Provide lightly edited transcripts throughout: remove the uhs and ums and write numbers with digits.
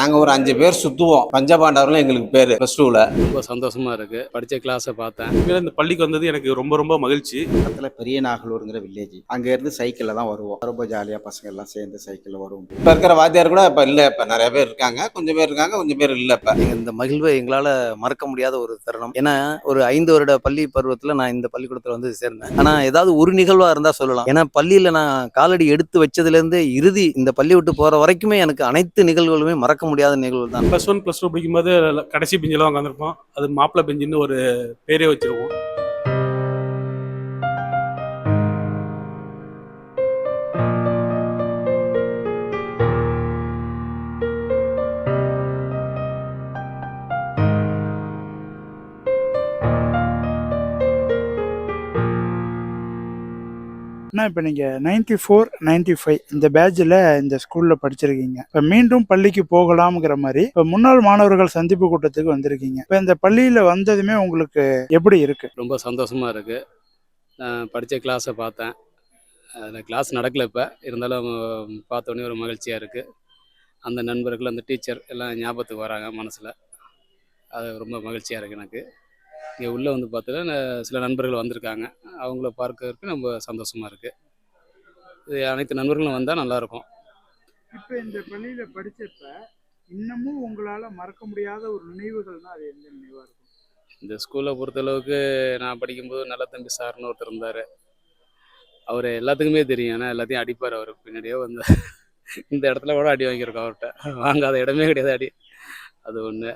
நாங்கள் ஒரு 5 பேர் சுற்றுவோம். பஞ்சபாண்டவர்கள் எங்களுக்கு பேர் ப்ளஸ் டூவில். ரொம்ப சந்தோஷமா இருக்கு. படித்த கிளாஸை பார்த்தேன். இந்த பள்ளிக்கு வந்தது எனக்கு ரொம்ப ரொம்ப மகிழ்ச்சி. பக்கத்தில் பெரிய நாகலூருங்கிற வில்லேஜ், அங்கேருந்து சைக்கிளில் தான் வருவோம். ரொம்ப ஜாலியாக பசங்க எல்லாம் சேர்ந்து சைக்கிளில் வருவோம். இப்போ இருக்கிற வாத்தியார் கூட இப்போ இல்லை. இப்போ நிறைய பேர் இருக்காங்க, கொஞ்சம் பேர் இருக்காங்க, கொஞ்சம் பேர் இல்லை. இப்போ இந்த மகிழ்வை எங்களால் மறக்க முடியாத ஒரு தருணம். ஏன்னா ஒரு 5 வருட பள்ளி பருவத்தில் நான் இந்த பள்ளிக்கூடத்தில் வந்து சேர்ந்தேன். ஆனால் ஏதாவது ஒரு நிகழ்வாக இருந்தால் சொல்லலாம். ஏன்னா பள்ளியில் நான் காலடி எடுத்து வச்சதுலேருந்து இறுதி இந்த பள்ளி விட்டு போகிற வரைக்குமே எனக்கு அனைத்து நிகழ்வுகளுமே மறக்க முடியாத நிகழ்வு தான். +1 +2 படிக்கும்போது கடைசி பெஞ்சில் உட்காந்துருப்போம். அது மாப்பிள்ளை பெஞ்சுன்னு ஒரு பேரே வச்சிருவோம். அண்ணா, இப்போ நீங்கள் 94, 95 இந்த பேட்சில் இந்த ஸ்கூலில் படிச்சிருக்கீங்க. இப்போ மீண்டும் பள்ளிக்கு போகலாம்ங்கிற மாதிரி இப்போ முன்னாள் மாணவர்கள் சந்திப்பு கூட்டத்துக்கு வந்திருக்கீங்க. இப்போ இந்த பள்ளியில் வந்ததுமே உங்களுக்கு எப்படி இருக்கு? ரொம்ப சந்தோஷமா இருக்கு. நான் படித்த கிளாஸை பார்த்தேன். அதில் கிளாஸ் நடக்கல. இப்போ இருந்தாலும் பார்த்தோன்னே ஒரு மகிழ்ச்சியாக இருக்குது. அந்த நண்பர்கள், அந்த டீச்சர் எல்லாம் ஞாபகத்துக்கு வராங்க மனசில். அது ரொம்ப மகிழ்ச்சியாக இருக்குது எனக்கு. இங்கே உள்ளே வந்து பார்த்தா சில நண்பர்கள் வந்திருக்காங்க. அவங்கள பார்க்கறதுக்கு ரொம்ப சந்தோஷமாக இருக்குது. இது அனைத்து நண்பர்களும் வந்தால் நல்லாயிருக்கும். இப்போ இந்த பள்ளியில் படித்தப்ப இன்னமும் உங்களால் மறக்க முடியாத ஒரு நினைவுகள்னா அது எந்த நினைவாக இருக்கும்? இந்த ஸ்கூலை பொறுத்தளவுக்கு நான் படிக்கும்போது நல்ல தம்பி சார்னு ஒருத்தர் இருந்தார். அவர் எல்லாத்துக்குமே தெரியும். ஏன்னா எல்லாத்தையும் அடிப்பார். அவர் பின்னாடியே வந்து இந்த இடத்துல கூட அடி வாங்கியிருக்கோம். அவர்கிட்ட வாங்காத இடமே கிடையாது அடி. அது ஒன்று.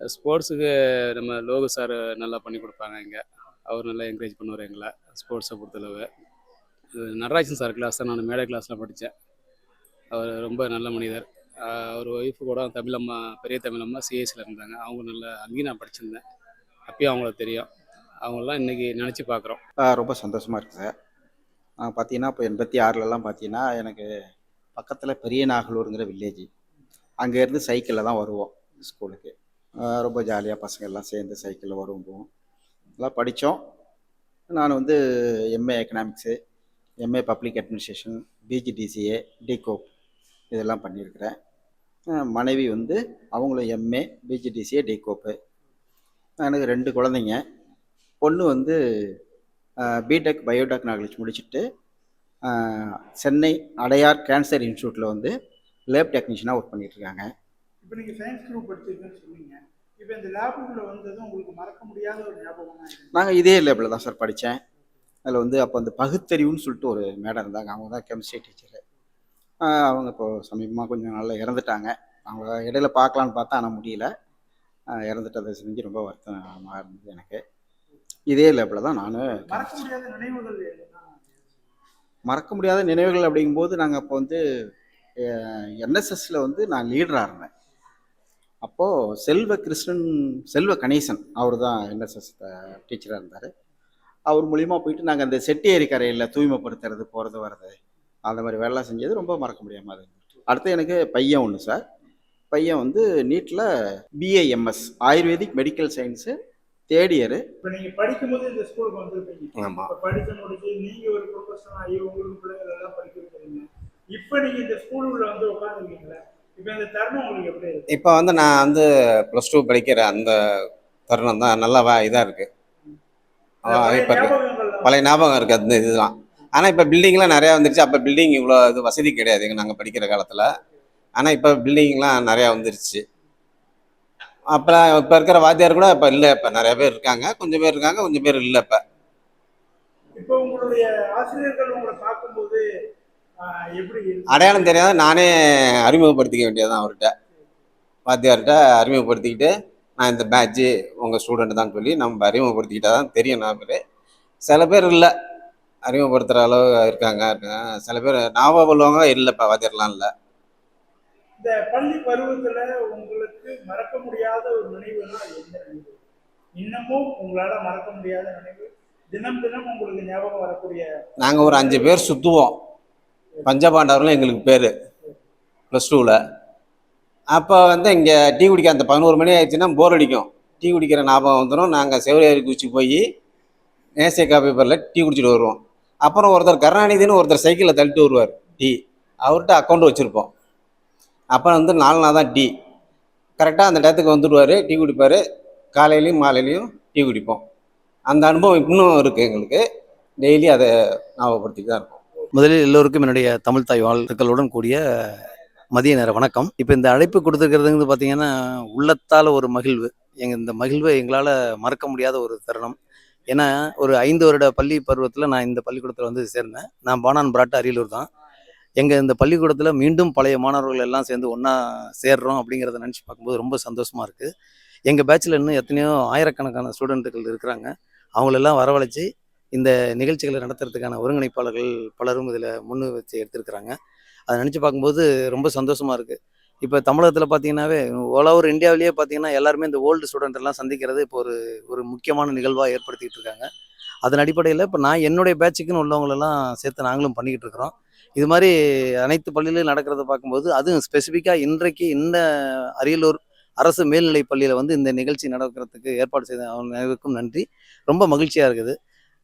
ஸ்போர்ட்ஸுக்கு நம்ம லோகு சார் நல்லா பண்ணி கொடுப்பாங்க. இங்கே அவர் நல்லா என்கரேஜ் பண்ணுவார் எங்களை ஸ்போர்ட்ஸை பொறுத்தளவு. நடராஜன் சார் கிளாஸ் தான் நான் மேடை கிளாஸில் படித்தேன். அவர் ரொம்ப நல்ல மனிதர். அவர் ஒய்ஃபு கூட தமிழம்மா, பெரிய தமிழம்மா சிஎஸ்சியில் இருந்தாங்க. அவங்க நல்லா அங்கேயும் நான் படிச்சிருந்தேன். அப்பயும் அவங்கள தெரியும். அவங்களெலாம் இன்றைக்கி நினச்சி பார்க்குறோம். ரொம்ப சந்தோஷமாக இருக்குது சார். பார்த்தீங்கன்னா இப்போ 86லலாம் பார்த்தீங்கன்னா எனக்கு பக்கத்தில் பெரிய நாகலூருங்கிற வில்லேஜ், அங்கேருந்து சைக்கிளில் தான் வருவோம் ஸ்கூலுக்கு. ரொம்ப ஜாலியாக பசங்க எல்லாம் சேர்ந்து சைக்கிளில் வருவோம் போவோம். எல்லாம் படித்தோம். நான் வந்து MA economics, MA public administration, PGDCA, டிகோப் இதெல்லாம் பண்ணியிருக்கிறேன். மனைவி வந்து அவங்களும் எம்ஏ, பிஜிடிசிஏ, டிகோப்பு. எனக்கு 2 குழந்தைங்க. பொண்ணு வந்து பிடெக் பயோடெக்னாலஜி முடிச்சுட்டு சென்னை அடையார் கேன்சர் இன்ஸ்டியூட்டில் வந்து லேப் டெக்னீஷியனாக ஒர்க் பண்ணிகிட்ருக்காங்க. இப்போ நீங்கள் சயின்ஸ் குரூப் படிச்சிருக்கேன்னு சொன்னீங்க. இப்போ இந்த லேபுக்குள்ளே வந்ததும் உங்களுக்கு மறக்க முடியாத ஒரு ஞாபகம்? நாங்கள் இதே லேபில் தான் சார் படித்தேன். அதில் வந்து அப்போ அந்த பகுத்தறிவுன்னு சொல்லிட்டு ஒரு மேடம் இருந்தாங்க. அவங்க தான் கெமிஸ்ட்ரி டீச்சரு. அவங்க இப்போது சமீபமாக கொஞ்சம் நல்லா இறந்துட்டாங்க. அவங்க இடையில பார்க்கலான்னு பார்த்தா ஆனால் முடியல. இறந்துட்டதை செஞ்சு ரொம்ப வருத்தமாக இருந்தது எனக்கு. இதே லேபில் தான் நான். மறக்க முடியாத நினைவுகள் மறக்க முடியாத நினைவுகள் அப்படிங்கும்போது நாங்கள் அப்போ வந்து என்எஸ்எஸ்ல வந்து நான் லீடராக இருந்தேன். அப்போது செல்வ கணேசன் அவர் தான் என்எஸ்எஸ் டீச்சராக இருந்தார். அவர் மூலிமா போயிட்டு நாங்கள் அந்த செட்டியேரி கரையில் தூய்மைப்படுத்துறது, போகிறது வர்றது, அந்த மாதிரி வேலைலாம் செஞ்சது ரொம்ப மறக்க முடியாமல் இருந்துச்சு. அடுத்து எனக்கு பையன் ஒன்று சார். பையன் வந்து நீட்டில் BAMS ayurvedic medical science 3rd year. இப்போ நீங்கள் படிக்கும்போது இந்த ஸ்கூலுக்கு வந்துருப்பீங்க. ஆமாம். இப்போ படிக்க முடிச்சு நீங்கள் ஒரு ப்ரொஃபஷனல் ஆகி உங்களுக்கு பிள்ளைகள் எல்லாம் படிக்க வைக்கிறீங்க. இப்போ நீங்கள் இந்த ஸ்கூலுக்குள்ள வந்து உட்காந்துருக்கீங்களா? இப்போ இந்த தருணம் உங்களுக்கு எப்படி இருக்கு? இப்போ வந்து நான் வந்து +2 படிக்கிற அந்த தருணம் தான் நல்லா இதாக இருக்குது. இப்போ பழைய ஞாபகம் இருக்குது அந்த இதுதான். ஆனால் இப்போ பில்டிங்லாம் நிறையா வந்துருச்சு. அப்போ பில்டிங் இவ்வளோ இது வசதி கிடையாது நாங்கள் படிக்கிற காலத்தில். ஆனால் இப்போ பில்டிங்லாம் நிறையா வந்துருச்சு. அப்புறம் இப்போ இருக்கிற வாத்தியார் கூட இப்போ இல்லை. இப்போ நிறைய பேர் இருக்காங்க, கொஞ்சம் பேர் இருக்காங்க, கொஞ்சம் பேர் இல்லை. இப்போ உங்களுடைய ஆசிரியர்கள் உங்களை பார்க்கும்போது எப்படி அடையாளம் தெரியாத நானே அறிமுகப்படுத்திக்க வேண்டியதுதான். அவர்கிட்ட வாத்தியார்கிட்ட அறிமுகப்படுத்திக்கிட்டு நான் இந்த பேட்சு உங்கள் ஸ்டூடெண்ட் தான் சொல்லி நம்ம அறிமுகப்படுத்திக்கிட்டா தான் தெரியும். நான் பேர் சில பேர் இல்லை, அறிமுகப்படுத்துகிற அளவு இருக்காங்க. சில பேர் ஞாபகம் உள்ளவங்க இல்லை. இப்போ வாத்தியார்லாம் இல்லை. இந்த பள்ளி பருவத்துல உங்களுக்கு மறக்க முடியாத ஒரு நினைவுனா எந்த நினைவு? இன்னமும் உங்களால மறக்க முடியாத நினைவு, தினம் தினம் உங்களுக்கு ஞாபகம் வரக்கூடிய? நாங்கள் ஒரு 5 பேர் சுற்றுவோம். பஞ்சபாண்டவர்கள் எங்களுக்கு பேர் ப்ளஸ் டூவில். அப்போ வந்து இங்கே டீ குடிக்க அந்த 11 மணி ஆயிடுச்சுன்னா போர் அடிக்கும். டீ குடிக்கிற ஞாபகம் வந்துடும். நாங்கள் செவரேரி குச்சி போய் நேசிய காஃபி பேரில் டீ குடிச்சிட்டு வருவோம். அப்புறம் ஒருத்தர் கருணாநிதினு ஒருத்தர் சைக்கிளில் தள்ளிட்டு வருவார் டீ. அவர்கிட்ட அக்கௌண்ட் வச்சுருப்போம். அப்போ வந்து 4 நாள் தான் டீ. கரெக்டாக அந்த டயத்துக்கு வந்துடுவார், டீ குடிப்பார். காலையிலையும் மாலையிலையும் டீ குடிப்போம். அந்த அனுபவம் இன்னும் இருக்குது எங்களுக்கு. டெய்லி அதை ஞாபகப்படுத்திட்டு தான் இருக்கோம். முதலில் எல்லோருக்கும் என்னுடைய தமிழ் தாய் வாழ்த்துக்களுடன் கூடிய மதிய நேர வணக்கம். இப்போ இந்த அழைப்பு கொடுத்துருக்கிறதுங்கிறது பார்த்தீங்கன்னா உள்ளத்தால் ஒரு மகிழ்வு. இந்த மகிழ்வை எங்களால் மறக்க முடியாத ஒரு தருணம். ஏன்னா ஒரு 5 வருட பள்ளி பருவத்தில் நான் இந்த பள்ளிக்கூடத்தில் வந்து சேர்ந்தேன். நான் பானான் பிராட் அரியலூர் தான். எங்கள் இந்த பள்ளிக்கூடத்தில் மீண்டும் பழைய மாணவர்கள் எல்லாம் சேர்ந்து ஒன்றா சேர்றோம் அப்படிங்கிறத நினச்சி பார்க்கும்போது ரொம்ப சந்தோஷமாக இருக்குது. எங்கள் பேட்சில் இன்னும் எத்தனையோ ஆயிரக்கணக்கான ஸ்டூடெண்ட்டுகள் இருக்கிறாங்க. அவங்களெல்லாம் வரவழைச்சி இந்த நிகழ்ச்சிகளை நடத்துறதுக்கான ஒருங்கிணைப்பாளர்கள் பலரும் இதில் முன்னு வச்சு எடுத்திருக்கிறாங்க. அதை நினச்சி பார்க்கும்போது ரொம்ப சந்தோஷமாக இருக்குது. இப்போ தமிழகத்தில் பார்த்தீங்கன்னாவே ஆல் ஓவர் இந்தியாவிலேயே பார்த்தீங்கன்னா எல்லாருமே இந்த ஓல்டு ஸ்டூடெண்ட் எல்லாம் சந்திக்கிறது இப்போ ஒரு முக்கியமான நிகழ்வாக ஏற்படுத்திக்கிட்டு இருக்காங்க. அதன் அடிப்படையில் இப்போ நான் என்னுடைய பேட்சுக்குன்னு உள்ளவங்களெல்லாம் சேர்த்து நாங்களும் பண்ணிக்கிட்டு இருக்கிறோம். இது மாதிரி அனைத்து பள்ளியிலும் நடக்கிறத பார்க்கும்போது அதுவும் ஸ்பெசிஃபிக்காக இன்றைக்கு இந்த அரியலூர் அரசு மேல்நிலைப் பள்ளியில் வந்து இந்த நிகழ்ச்சி நடக்கிறதுக்கு ஏற்பாடு செய்த அனைவருக்கும் நன்றி. ரொம்ப மகிழ்ச்சியாக இருக்குது.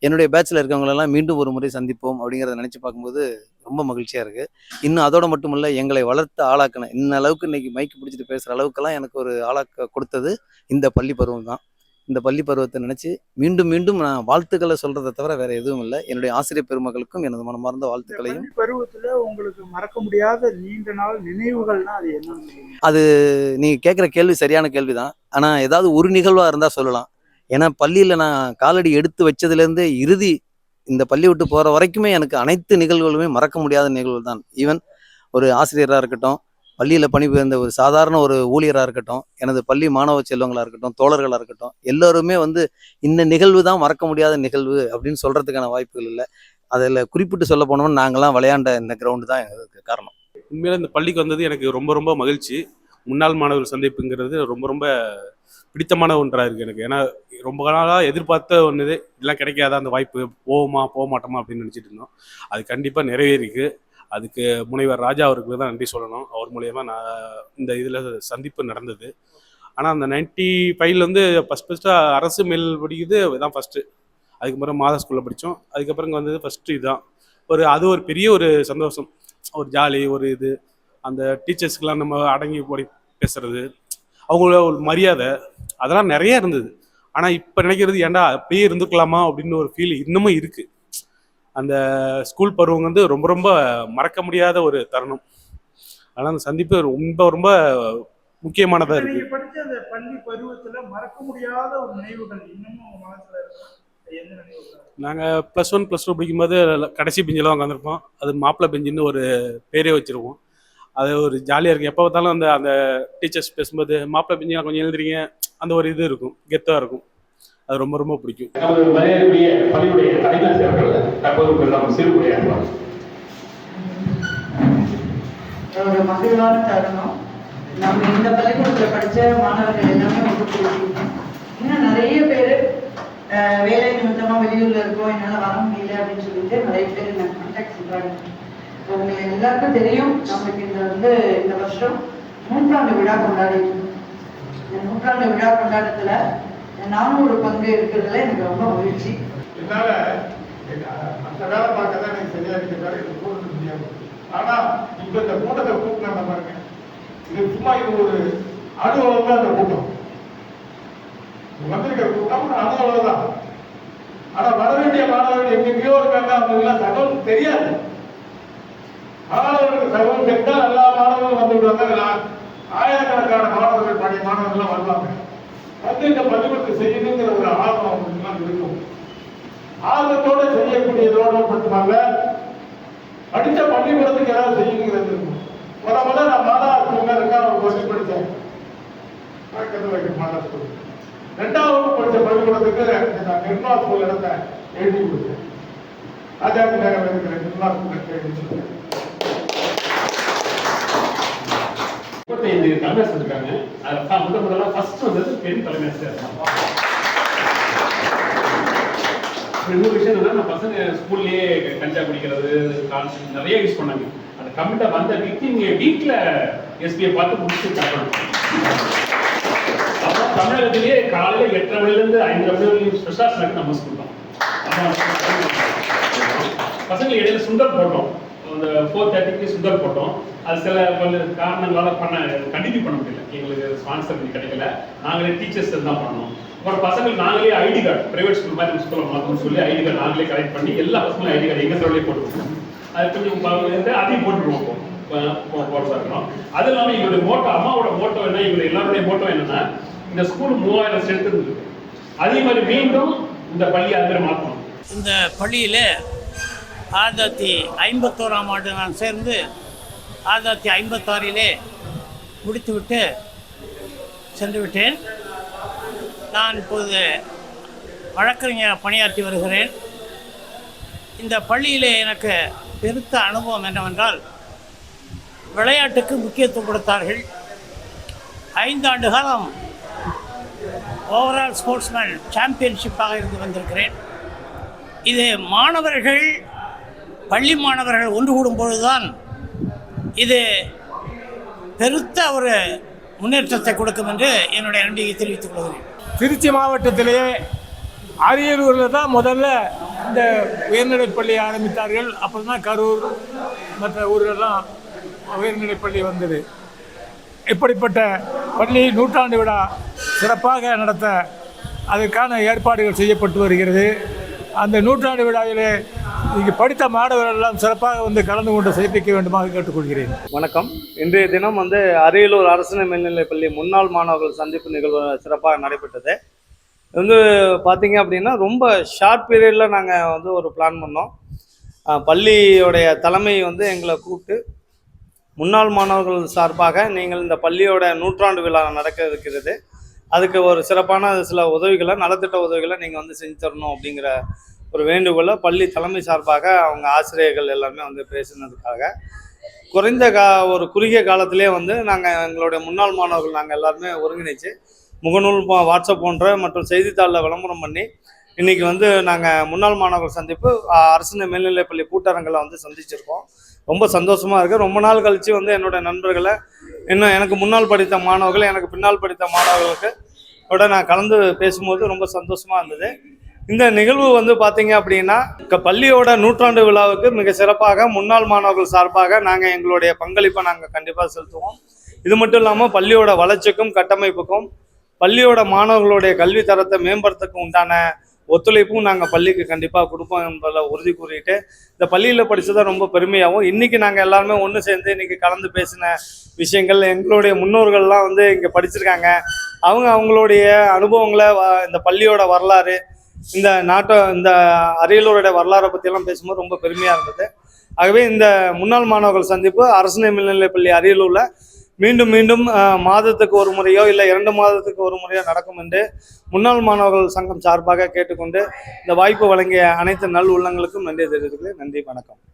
என்னுடைய பேட்சில் இருக்கவங்களெல்லாம் மீண்டும் ஒரு முறை சந்திப்போம் அப்படிங்கிறத நினச்சி பார்க்கும்போது ரொம்ப மகிழ்ச்சியாக இருக்குது. இன்னும் அதோடு மட்டும் இல்லை, எங்களை வளர்த்து ஆளாக்கின இந்த அளவுக்கு இன்றைக்கி மைக்கு பிடிச்சிட்டு பேசுகிற அளவுக்கெல்லாம் எனக்கு ஒரு ஆளாக்க கொடுத்தது இந்த பள்ளி பருவம் தான். இந்த பள்ளி பருவத்தை நினச்சி மீண்டும் மீண்டும் நான் வாழ்த்துக்களை சொல்கிறத தவிர வேறு எதுவும் இல்லை. என்னுடைய ஆசிரியர் பெருமக்களுக்கும் எனது மனமார்ந்த வாழ்த்துக்களையும். பருவத்தில் உங்களுக்கு மறக்க முடியாத நீண்ட நாள் நினைவுகள்னா அது என்ன? அது நீங்கள் கேட்குற கேள்வி சரியான கேள்வி தான். ஆனால் ஏதாவது ஒரு நிகழ்வாக இருந்தால் சொல்லலாம். ஏன்னா பள்ளியில் நான் காலடி எடுத்து வச்சதுலேருந்து இறுதி இந்த பள்ளி விட்டு போகிற வரைக்குமே எனக்கு அனைத்து நிகழ்வுகளுமே மறக்க முடியாத நிகழ்வுகள் தான். ஈவன் ஒரு ஆசிரியராக இருக்கட்டும், பள்ளியில் பணிபுரிந்த ஒரு சாதாரண ஒரு ஊழியராக இருக்கட்டும், எனது பள்ளி மாணவ செல்வங்களாக இருக்கட்டும், தோழர்களாக இருக்கட்டும், எல்லோருமே வந்து இந்த நிகழ்வு தான் மறக்க முடியாத நிகழ்வு அப்படின்னு சொல்கிறதுக்கான வாய்ப்புகள் இல்லை. அதில் குறிப்பிட்டு சொல்ல போனோம்னா நாங்களாம் விளையாண்ட இந்த கிரவுண்டு தான் எங்களுக்கு காரணம். உண்மையில இந்த பள்ளிக்கு வந்தது எனக்கு ரொம்ப ரொம்ப மகிழ்ச்சி. முன்னாள் மாணவர் சந்திப்புங்கிறது ரொம்ப ரொம்ப பிடித்தமான ஒன்றாக இருக்குது எனக்கு. ஏன்னா ரொம்ப நாளாக எதிர்பார்த்த ஒன்று இதெல்லாம் கிடைக்காத அந்த வாய்ப்பு, போக மாட்டோமா அப்படின்னு நினச்சிட்டு இருந்தோம். அது கண்டிப்பாக நிறைவேறிக்கு. அதுக்கு முனைவர் ராஜா அவருக்கு தான் நன்றி சொல்லணும். அவர் மூலயமா நான் இந்த இதில் சந்திப்பு நடந்தது. ஆனால் அந்த 95 வந்து ஃபஸ்ட்டாக அரசு மேல் படிக்குது இதுதான் ஃபஸ்ட்டு. அதுக்கப்புறம் மாதா ஸ்கூலில் படித்தோம். அதுக்கப்புறம் இங்கே வந்தது ஃபஸ்ட்டு இதுதான். அது ஒரு பெரிய ஒரு சந்தோஷம், ஒரு ஜாலி, ஒரு இது. அந்த டீச்சர்ஸ்க்கெலாம் நம்ம அடங்கி போய் பேசுகிறது, அவங்கள ஒரு மரியாதை, அதெல்லாம் நிறைய இருந்தது. ஆனால் இப்போ நினைக்கிறது ஏன்டா அப்படியே இருந்துக்கலாமா அப்படின்னு ஒரு ஃபீல் இன்னமும் இருக்குது. அந்த ஸ்கூல் பருவம் வந்து ரொம்ப ரொம்ப மறக்க முடியாத ஒரு தருணம். ஆனால் அந்த சந்திப்பு ரொம்ப ரொம்ப முக்கியமானதாக இருக்குது. நீங்க படிச்ச அந்த பள்ளி பருவத்துல மறக்க முடியாத ஒரு நினைவுகள் இன்னமும் உங்க மனசுல இருக்கு. எந்த நினைவுகள்? நாங்கள் +1 +2 படிக்கும்போது கடைசி பெஞ்செல்லாம் உட்காந்துருப்போம். அது மாப்பிள்ளை பெஞ்சுன்னு ஒரு பேரே வச்சுருவோம். அது ஒரு ஜாலியாக இருக்குது. எப்போ பார்த்தாலும் அந்த டீச்சர்ஸ் பேசும்போது மாப்பிள்ளை பெஞ்சு கொஞ்சம் எழுதுறீங்க, அந்த ஒரு இது இருக்கும், கெத்தாக இருக்கும். அது ரொம்ப ரொம்ப பிடிக்கும். நமது மரியாதைக்குரிய பள்ளியுடைய தலைமை அவர்கள் தற்போது நாம் சிறுகுறையாடுவார். ஒரு மகிழ்வான தருணம். நம்ம இந்த பள்ளிக்கூடத்தில் படித்த மாணவர்கள் எல்லாமே ஒன்று பேசியிருக்கோம். இன்னும் நிறைய பேர் வேலை நிமித்தமாக வெளியூரில் இருக்கோம், என்னால் வர முடியல அப்படின்னு சொல்லிட்டு நிறைய பேர் நான் கான்டாக்ட் பண்ணுறாங்க. உங்களுக்கு எல்லாருக்கும் தெரியும், நம்மளுக்கு இந்த வருஷம் 100ஆண்டு விழா கொண்டாடிட்டு. இந்த 100ஆண்டு விழா கொண்டாட்டத்தில் நானும் ஒரு பங்கு இருக்கிறதுல எனக்கு ரொம்ப மகிழ்ச்சி. என்னால அந்த வேலை பார்க்க தான் எனக்கு சரியா இருக்கிறாரு, எனக்கு கூட்ட முடியாது. ஆனா இப்ப இந்த கூட்டத்தை கூட்டினா பாருங்க, இது சும்மா இது ஒரு அலுவலகம் தான். அந்த கூட்டம் வந்திருக்கிற கூட்டம் ஒரு அலுவலகம் தான். ஆனா வர வேண்டிய மாணவர்கள் எங்கெங்கயோ இருக்காங்க, அவங்க எல்லாம் தகவல் தெரியாது. மாணவர்களுக்கு தகவல் தெரிந்தால் எல்லா மாணவர்களும் வந்து விடுவாங்க. ஆயிரக்கணக்கான மாணவர்கள், பழைய மாணவர்கள் வருவாங்க. வந்து இந்த பள்ளிக்கூடத்தை செய்யணுங்கிற ஒரு ஆர்வம் அவங்களுக்கு இருக்கும். ஆர்வத்தோடு செய்யக்கூடியதோடு மட்டுமல்ல, படித்த பள்ளிக்கூடத்துக்கு ஏதாவது செய்யணுங்கிறது இருக்கும். முதல்ல நான் மாதா ஸ்கூல்ல ஒரு பள்ளி படித்தேன், மாதா ஸ்கூல். 2ஆவது படித்த பள்ளிக்கூடத்துக்கு நான் நிர்மலா ஸ்கூல் இடத்த எழுதி கொடுத்தேன். ராஜாஜி நகரில் இருக்கிற நிர்மலா ஸ்கூல் எழுதி கொடுத்தேன். 35 தலைமையாசிரியர் இருக்காங்க. அதில் முதல்ல ஃபர்ஸ்ட் வந்தது பெண் தலைமையாசிரியர். இன்னொரு விஷயம் என்னன்னா, நான் பசங்க ஸ்கூல்லேயே கஞ்சா குடிக்கிறது நிறைய யூஸ் பண்ணாங்க. அந்த கம்மிட்டா வந்த வீட்டில் எஸ்பியை பார்த்து முடிச்சு காட்டணும். அப்புறம் தமிழகத்திலேயே காலையில் 8:30 மணிலேருந்து 5:30 மணி வரைக்கும் ஸ்பெஷல் ஸ்நாக் நம்ம ஸ்கூல் தான். பசங்க இடையில சுண்டல் போட்டோம். அந்த 4:30க்கு சுகர் போட்டோம். அது சில பல காரணங்களால் கண்டினியூ பண்ண முடியல, எங்களுக்கு ஸ்பான்சர் கிடைக்கல. நாங்களே டீச்சர்ஸ் தான் பண்ணோம். அப்புறம் பசங்களுக்கு நாங்களே ஐடி கார்டு, பிரைவேட் ஸ்கூல் மாதிரி ஸ்கூலில் மாற்றணும்னு சொல்லி ஐடி கார்டு நாங்களே கலெக்ட் பண்ணி எல்லா பசங்களும் ஐடி கார்டு எங்கள் தோடலே போட்டுருவோம். அது கொஞ்சம் அதையும் போட்டுருவோம். போட்டோ இருக்கணும். அது இல்லாமல் எங்களுடைய மோட்டோ, அம்மாவோட மோட்டோ என்ன, எங்களுடைய எல்லாருடைய மோட்டோ என்னன்னா, இந்த ஸ்கூல் 3000 ஸ்ட்ரென்த் இருக்குது. அதே மாதிரி மீண்டும் இந்த பள்ளி அது மாதிரி மாற்றணும். இந்த பள்ளியில் 1951ஆம் ஆண்டு நான் சேர்ந்து 1956 முடித்துவிட்டு சென்று விட்டேன். நான் இப்போது வழக்கறிஞர் பணியாற்றி வருகிறேன். இந்த பள்ளியிலே எனக்கு பெருத்த அனுபவம் என்னவென்றால், விளையாட்டுக்கு முக்கியத்துவம் கொடுத்தார்கள். 5 ஆண்டு காலம் ஓவரால் ஸ்போர்ட்ஸ்மேன் சாம்பியன்ஷிப்பாக இருந்து வந்திருக்கிறேன். இது மாணவர்கள், பள்ளி மாணவர்கள் ஒன்று கூடும் பொழுதுதான் இது பெருத்த ஒரு முன்னேற்றத்தை கொடுக்கும் என்று என்னுடைய நம்பிக்கை தெரிவித்துக் கொள்கிறேன். திருச்சி மாவட்டத்திலேயே அரியலூரில் தான் முதல்ல இந்த உயர்நிலைப்பள்ளி ஆரம்பித்தார்கள். அப்புறம் தான் கரூர் மற்ற ஊர்களெல்லாம் உயர்நிலைப்பள்ளி வந்தது. இப்படிப்பட்ட பள்ளி 100ஆண்டு விழா சிறப்பாக நடத்த அதற்கான ஏற்பாடுகள் செய்யப்பட்டு வருகிறது. அந்த 100ஆண்டு விழாவிலே இங்கு படித்த மாணவர்கள் எல்லாம் சிறப்பாக வந்து கலந்து கொண்டு சிறப்பிக்க வேண்டுமாக கேட்டுக்கொள்கிறேன். வணக்கம். இன்றைய தினம் அரியலூர் அரசினர் மேல்நிலைப்பள்ளி முன்னாள் மாணவர்கள் சந்திப்பு நிகழ்வு சிறப்பாக நடைபெற்றது. இது பார்த்தீங்க அப்படின்னா ரொம்ப ஷார்ட் பீரியடில் நாங்கள் ஒரு பிளான் பண்ணோம். பள்ளியோடைய தலைமை எங்களை கூப்பிட்டு, முன்னாள் மாணவர்கள் சார்பாக நீங்கள் இந்த பள்ளியோட 100ஆண்டு விழா நடக்க இருக்கிறது, அதுக்கு ஒரு சிறப்பான சில உதவிகளை, நலத்திட்ட உதவிகளை நீங்கள் செஞ்சு தரணும் அப்படிங்கிற ஒரு வேண்டுகோளை பள்ளி தலைமை சார்பாக அவங்க ஆசிரியர்கள் எல்லாருமே பேசுனதுக்காக ஒரு குறுகிய காலத்திலே நாங்கள் எங்களுடைய முன்னாள் மாணவர்கள் நாங்கள் எல்லாருமே ஒருங்கிணைச்சு முகநூல், வாட்ஸ்அப் போன்ற மற்றும் செய்தித்தாளில் விளம்பரம் பண்ணி இன்றைக்கி நாங்கள் முன்னாள் மாணவர்கள் சந்திப்பு அரசு மேல்நிலைப்பள்ளி கூட்டரங்களை சந்திச்சிருக்கோம். ரொம்ப சந்தோஷமாக இருக்குது. ரொம்ப நாள் கழித்து என்னுடைய நண்பர்களை, இன்னும் எனக்கு முன்னால் படித்த மாணவர்கள், எனக்கு பின்னால் படித்த மாணவர்களுக்கு நான் கலந்து பேசும்போது ரொம்ப சந்தோஷமாக இருந்தது. இந்த நிகழ்வு பார்த்தீங்க அப்படின்னா, பள்ளியோட 100ஆண்டு விழாவுக்கு மிக சிறப்பாக முன்னாள் மாணவர்கள் சார்பாக நாங்கள் எங்களுடைய பங்களிப்பை நாங்கள் கண்டிப்பாக செலுத்துவோம். இது மட்டும் இல்லாமல் பள்ளியோட வளர்ச்சிக்கும் கட்டமைப்புக்கும் பள்ளியோட மாணவர்களுடைய கல்வி தரத்தை மேம்படுத்துறதுக்கு உண்டான ஒத்துழைப்பும் நாங்கள் பள்ளிக்கு கண்டிப்பாக கொடுப்போம் என்பதில் உறுதி கூறிட்டு, இந்த பள்ளியில் படித்ததை ரொம்ப பெருமையாகவும், இன்றைக்கி நாங்கள் எல்லாருமே ஒன்று சேர்ந்து இன்றைக்கி கலந்து பேசின விஷயங்கள், எங்களுடைய முன்னோர்கள்லாம் இங்கே படிச்சிருக்காங்க, அவங்களுடைய அனுபவங்களை, இந்த பள்ளியோட வரலாறு, இந்த அரியலூருடைய வரலாறை பற்றியெல்லாம் பேசும்போது ரொம்ப பெருமையாக இருந்தது. ஆகவே இந்த முன்னாள் மாணவர்கள் சந்திப்பு அரசு மேல்நிலைப்பள்ளி அரியலூரில் மீண்டும் மாதத்துக்கு ஒரு முறையோ இல்லை 2 மாதத்துக்கு ஒரு முறையோ நடக்கும் என்று முன்னாள் மாணவர்கள் சங்கம் சார்பாக கேட்டுக்கொண்டு, இந்த வாய்ப்பு வழங்கிய அனைத்து நல் உள்ளங்களுக்கும் நன்றி தெரிவித்துக்கிறேன். நன்றி, வணக்கம்.